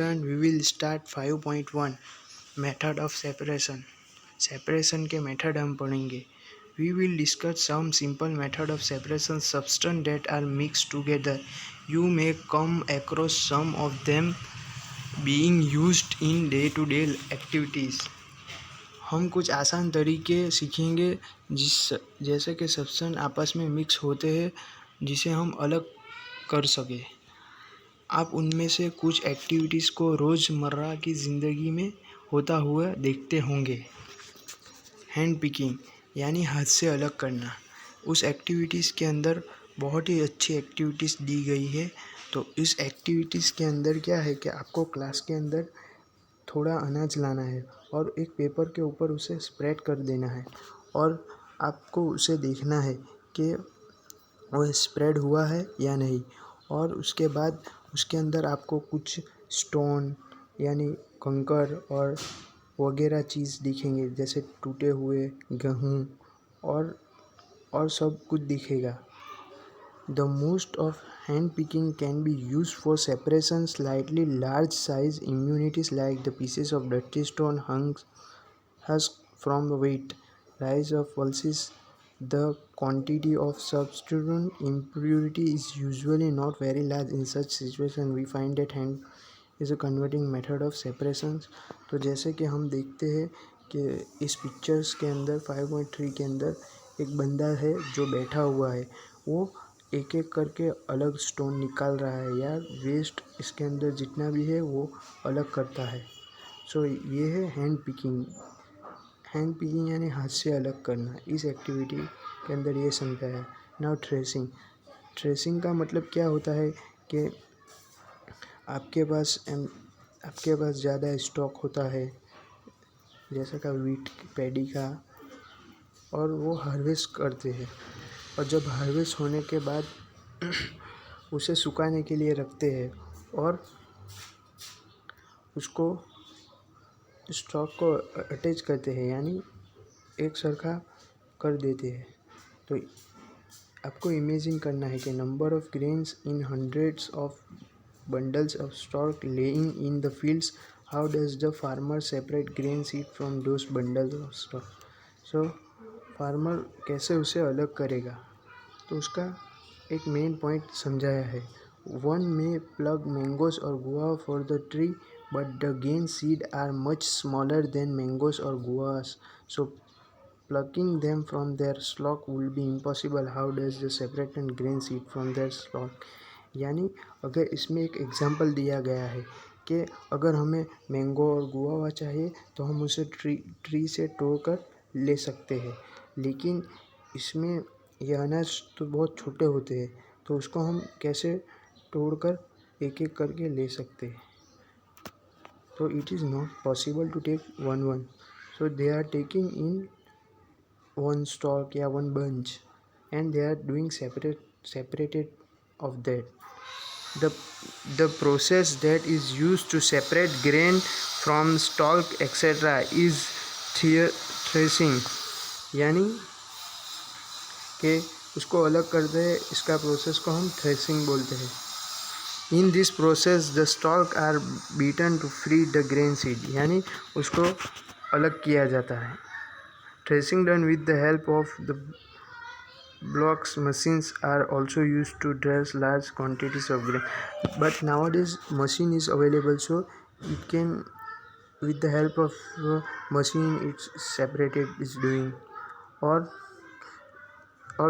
Student we will start 5.1 method of separation. Separation के method हम पढ़ेंगे। We will discuss some simple method of separation substance that are mix together. You may come across some of them being used in day to day activities. हम कुछ आसान तरीके सीखेंगे जैसे कि सब्सटेंस आपस में मिक्स होते हैं जिसे हम अलग कर सकें। आप उनमें से कुछ एक्टिविटीज़ को रोज़मर्रा की ज़िंदगी में होता हुआ देखते होंगे। हैंड पिकिंग यानी हाथ से अलग करना। उस एक्टिविटीज़ के अंदर बहुत ही अच्छी एक्टिविटीज़ दी गई है। तो इस एक्टिविटीज़ के अंदर क्या है कि आपको क्लास के अंदर थोड़ा अनाज लाना है और एक पेपर के ऊपर उसे स्प्रेड कर देना है और आपको उसे देखना है कि वह स्प्रेड हुआ है या नहीं। और उसके बाद उसके अंदर आपको कुछ स्टोन यानी कंकर और वगैरह चीज़ दिखेंगे जैसे टूटे हुए गेहूँ और सब कुछ दिखेगा। The most of hand picking can be used for separation slightly large size immunities like the pieces of dirty stone husk from the weight rise of pulses. The quantity of substituent impurity is usually not very large. In such situation we find that hand is a converting method of separation। तो जैसे कि हम देखते हैं कि इस pictures के अंदर 5.3 के अंदर एक बंदा है जो बैठा हुआ है। वो एक एक करके अलग स्टोन निकाल रहा है या वेस्ट इसके अंदर जितना भी है वो अलग करता है। सो ये है हैंड पिकिंग। हैंड पिकिंग यानी हाथ से अलग करना। इस एक्टिविटी के अंदर ये समझाया है। Now threshing. थ्रेसिंग का मतलब क्या होता है कि आपके पास ज़्यादा स्टॉक होता है जैसा का वीट पैडी का और वो हार्वेस्ट करते हैं और जब हार्वेस्ट होने के बाद उसे सुखाने के लिए रखते हैं और उसको स्टॉक को अटैच करते हैं यानी एक सरखा कर देते हैं। तो आपको इमेजिन करना है कि number of grains in hundreds of bundles of stock laying in the fields. How does the farmer separate grain seed from those bundles of stock? So farmer कैसे उसे अलग करेगा तो उसका एक मेन पॉइंट समझाया है। वन में plug mangoes or guava for the tree but the grain seed are much smaller than mangoes or guavas so plucking them from their stalk will be impossible. How does the separate and grain seed from their stalk. यानी अगर इसमें एक example दिया गया है कि अगर हमें मैंगो और गुआवा चाहिए तो हम उसे ट्री से तोड़ कर ले सकते हैं, लेकिन इसमें यह अनाज तो बहुत छोटे होते हैं तो उसको हम कैसे तोड़कर एक एक करके ले सकते हैं। तो it is not possible to take one so they are taking in one stalk या one bunch and they are doing separated of that. The process that is used to separate grain from stalk etc. is threshing यानी कि उसको अलग करते हैं। इसका process को हम थ्रेसिंग बोलते हैं। In this process the stalk are beaten to free the grain seed यानी उसको अलग किया जाता है। Threshing done with the help of the blocks machines are also used to thresh large quantities of grain, but nowadays machine is available so it can with the help of machine it's separated is doing। और